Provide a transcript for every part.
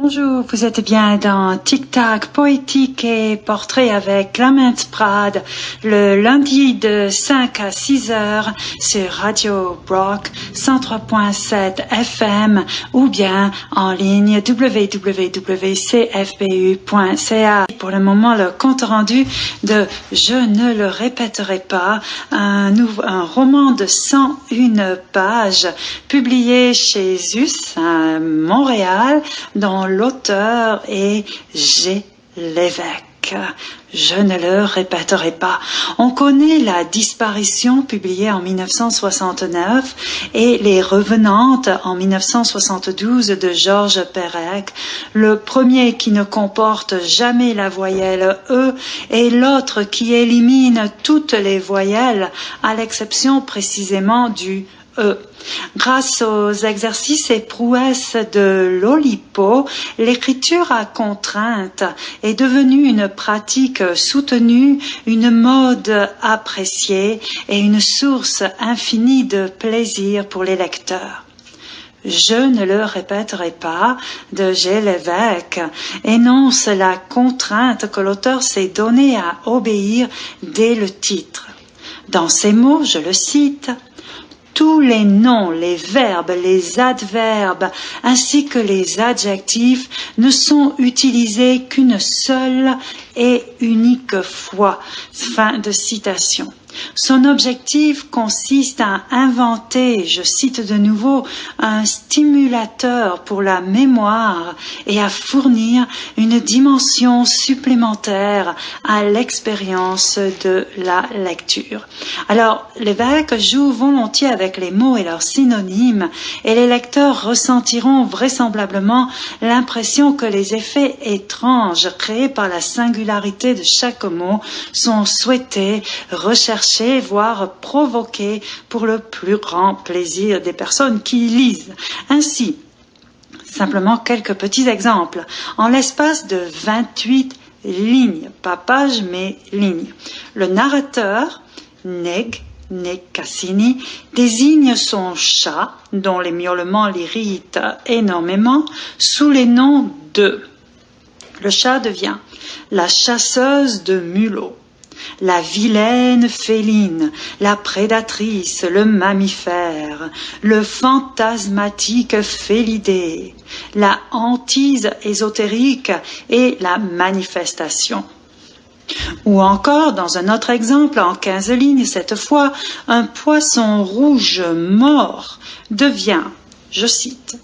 Bonjour, vous êtes bien dans Tic Tac poétique et portrait avec Clémence Prade le lundi de 5 à 6 heures sur Radio Brock 103.7 FM ou bien en ligne www.cfbu.ca. Pour le moment, le compte rendu de Je ne le répéterai pas, un roman de 101 pages publié chez Us à Montréal, dont l'auteur est G. Lévesque. Je ne le répéterai pas. On connaît la disparition publiée en 1969 et les revenantes en 1972 de Georges Perec, le premier qui ne comporte jamais la voyelle E et l'autre qui élimine toutes les voyelles à l'exception précisément du E. Grâce aux exercices et prouesses de l'Oulipo, l'écriture à contrainte est devenue une pratique soutenue, une mode appréciée et une source infinie de plaisir pour les lecteurs. Je ne le répéterai pas de G. Lévesque énonce la contrainte que l'auteur s'est donnée à obéir dès le titre. Dans ces mots, je le cite, tous les noms, les verbes, les adverbes ainsi que les adjectifs ne sont utilisés qu'une seule et unique fois. Fin de citation. Son objectif consiste à inventer, je cite de nouveau, un stimulateur pour la mémoire et à fournir une dimension supplémentaire à l'expérience de la lecture. Alors, Lévesque joue volontiers avec les mots et leurs synonymes et les lecteurs ressentiront vraisemblablement l'impression que les effets étranges créés par la singularité de chaque mot sont souhaités, recherchés, voire provoqués pour le plus grand plaisir des personnes qui y lisent. Ainsi, simplement quelques petits exemples. En l'espace de 28 lignes, pas pages mais lignes, le narrateur, Nick Cassini, désigne son chat, dont les miaulements l'irritent énormément, sous les noms de. Le chat devient la chasseuse de mulots, la vilaine féline, la prédatrice, le mammifère, le fantasmatique félidé, la hantise ésotérique et la manifestation. Ou encore, dans un autre exemple, en 15 lignes cette fois, un poisson rouge mort devient, je cite,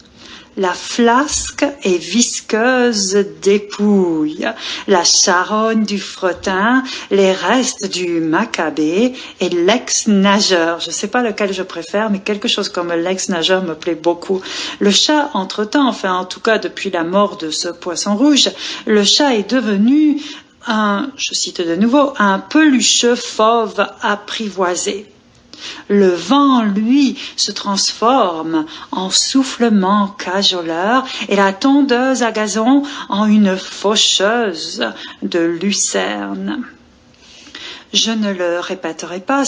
la flasque et visqueuse dépouille, la charogne du fretin, les restes du macabé et l'ex-nageur. Je ne sais pas lequel je préfère, mais quelque chose comme l'ex-nageur me plaît beaucoup. Le chat, entre-temps, enfin en tout cas depuis la mort de ce poisson rouge, le chat est devenu je cite de nouveau, un pelucheux fauve apprivoisé. Le vent, lui, se transforme en soufflement cajoleur et la tondeuse à gazon en une faucheuse de lucerne. Je ne le répéterai pas, ne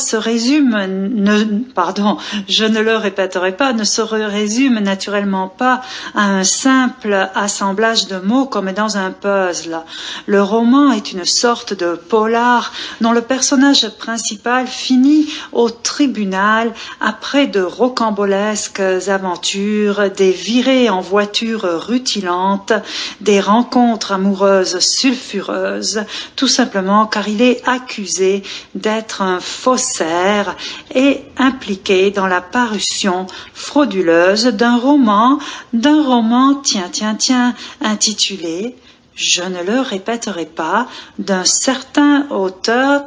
se résume naturellement pas à un simple assemblage de mots comme dans un puzzle. Le roman est une sorte de polar dont le personnage principal finit au tribunal après de rocambolesques aventures, des virées en voiture rutilantes, des rencontres amoureuses sulfureuses, tout simplement car il est accusé d'être un faussaire et impliqué dans la parution frauduleuse d'un roman, intitulé Je ne le répéterai pas, d'un certain auteur,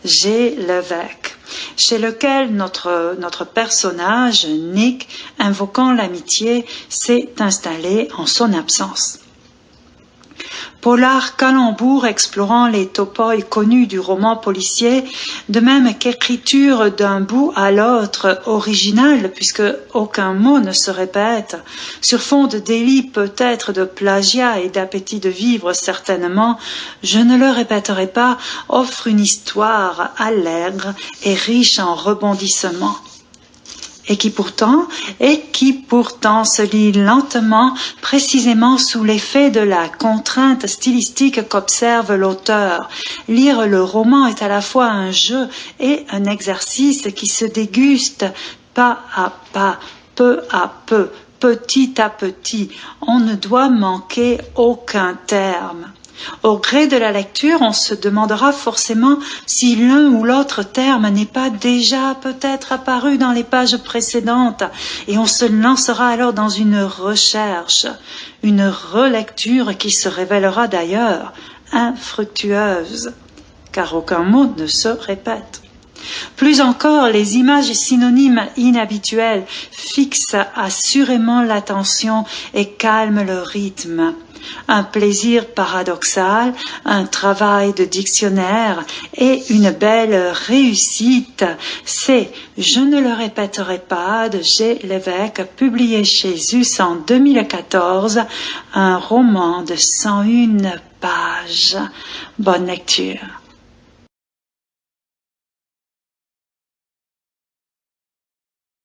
G. Lévesque, chez lequel notre personnage, Nick, invoquant l'amitié, s'est installé en son absence. Polar calembour explorant les topoi connus du roman policier, de même qu'écriture d'un bout à l'autre originale, puisque aucun mot ne se répète, sur fond de délit peut-être de plagiat et d'appétit de vivre certainement, je ne le répéterai pas, offre une histoire allègre et riche en rebondissements. et qui pourtant se lit lentement, précisément sous l'effet de la contrainte stylistique qu'observe l'auteur. Lire le roman est à la fois un jeu et un exercice qui se déguste pas à pas, peu à peu, petit à petit. On ne doit manquer aucun terme. Au gré de la lecture, on se demandera forcément si l'un ou l'autre terme n'est pas déjà peut-être apparu dans les pages précédentes, et on se lancera alors dans une recherche, une relecture qui se révélera d'ailleurs infructueuse, car aucun mot ne se répète. Plus encore, les images synonymes inhabituelles fixent assurément l'attention et calment le rythme. Un plaisir paradoxal, un travail de dictionnaire et une belle réussite, c'est « Je ne le répéterai pas » de G. Lévesque, publié chez Us en 2014, un roman de 101 pages. Bonne lecture.